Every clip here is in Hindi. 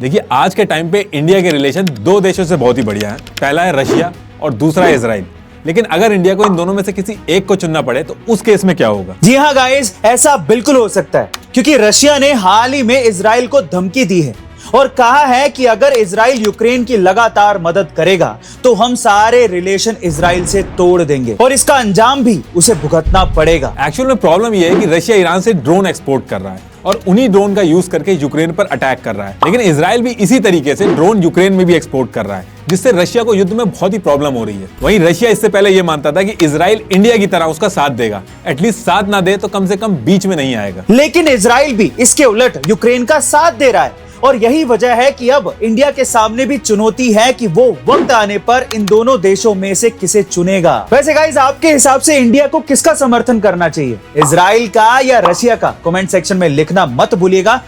देखिए आज के टाइम पे इंडिया के रिलेशन दो देशों से बहुत ही बढ़िया है। पहला है रशिया और दूसरा है इजराइल। लेकिन अगर इंडिया को इन दोनों में से किसी एक को चुनना पड़े तो उस केस में क्या होगा? जी हाँ गाइस, ऐसा बिल्कुल हो सकता है क्योंकि रशिया ने हाल ही में इजराइल को धमकी दी है और कहा है कि अगर इजराइल यूक्रेन की लगातार मदद करेगा तो हम सारे रिलेशन इजराइल से तोड़ देंगे और इसका अंजाम भी उसे भुगतना पड़ेगा। एक्चुअल में प्रॉब्लम यह है कि रशिया ईरान से ड्रोन एक्सपोर्ट कर रहा है और उन्हीं ड्रोन का यूज करके यूक्रेन पर अटैक कर रहा है। लेकिन इजराइल भी इसी तरीके से ड्रोन यूक्रेन में भी एक्सपोर्ट कर रहा है, जिससे रशिया को युद्ध में बहुत ही प्रॉब्लम हो रही है। वहीं रशिया इससे पहले यह मानता था कि इजराइल इंडिया की तरह उसका साथ देगा, एटलीस्ट साथ ना दे तो कम से कम बीच में नहीं आएगा। लेकिन इजराइल भी इसके उलट यूक्रेन का साथ दे रहा है और यही वजह है कि अब इंडिया के सामने भी चुनौती है कि वो वक्त आने पर इन दोनों देशों में से किसे चुनेगा। वैसे गाइस, आपके हिसाब से इंडिया को किसका समर्थन करना चाहिए, इजराइल का या रशिया का? कमेंट सेक्शन में लिखना मत भूलिएगा।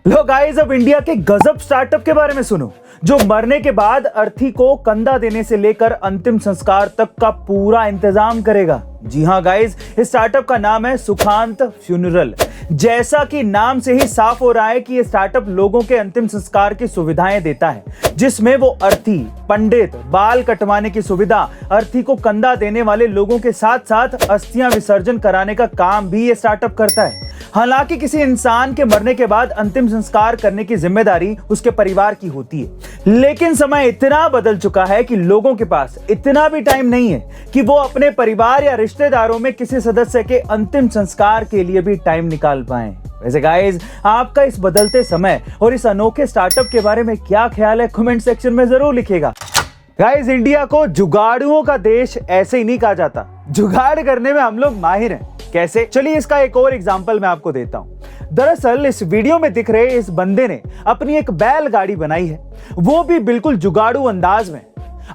लो गाइस, अब इंडिया के गजब स्टार्टअप के बारे में सुनो, जो मरने के बाद अर्थी को कंधा देने से लेकर अंतिम संस्कार तक का पूरा इंतजाम करेगा। जी हाँ गाइस, इस स्टार्टअप का नाम है सुखांत फ्यूनरल। जैसा कि नाम से ही साफ हो रहा है कि ये स्टार्टअप लोगों के अंतिम संस्कार की सुविधाएं देता है, जिसमें वो अर्थी, पंडित, बाल कटवाने की सुविधा, अर्थी को कंधा देने वाले लोगों के साथ साथ अस्थियां विसर्जन कराने का काम भी ये स्टार्टअप करता है। हालांकि किसी इंसान के मरने के बाद अंतिम संस्कार करने की जिम्मेदारी उसके परिवार की होती है, लेकिन समय इतना बदल चुका है कि लोगों के पास इतना भी टाइम नहीं है कि वो अपने परिवार या रिश्तेदारों में किसी सदस्य के अंतिम संस्कार के लिए भी टाइम निकाल पाएं। वैसे गाइस, आपका इस बदलते समय और इस अनोखे स्टार्टअप के बारे में क्या ख्याल है, कमेंट सेक्शन में जरूर लिखिएगा। गाइस, इंडिया को जुगाड़ुओं का देश ऐसे ही नहीं कहा जाता। जुगाड़ करने में हम लोग माहिर हैं। कैसे? चलिए इसका एक और एग्जांपल मैं आपको देता हूं। दरअसल इस वीडियो में दिख रहे इस बंदे ने अपनी एक बैलगाड़ी बनाई है, वो भी बिल्कुल जुगाड़ू अंदाज में।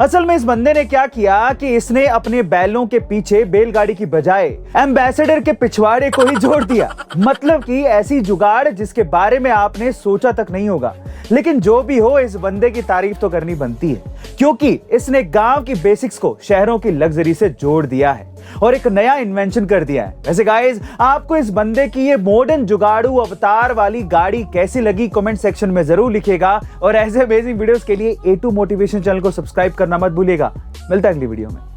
असल में इस बंदे ने क्या किया कि इसने अपने बैलों के पीछे बैलगाड़ी की बजाय एम्बेसडर के पिछवाड़े को ही जोड़ दिया। मतलब कि ऐसी जुगाड़ जिसके बारे में आपने सोचा तक नहीं होगा। लेकिन जो भी हो, इस बंदे की तारीफ तो करनी बनती है क्योंकि इसने गांव की बेसिक्स को शहरों की लग्जरी से जोड़ दिया है और एक नया इन्वेंशन कर दिया है। वैसे गाइस, आपको इस बंदे की ये मॉडर्न जुगाड़ू अवतार वाली गाड़ी कैसी लगी, कमेंट सेक्शन में जरूर लिखिएगा। और ऐसे अमेजिंग वीडियोस के लिए A2 मोटिवेशन चैनल को सब्सक्राइब करना मत भूलिएगा। मिलता है अगली वीडियो में।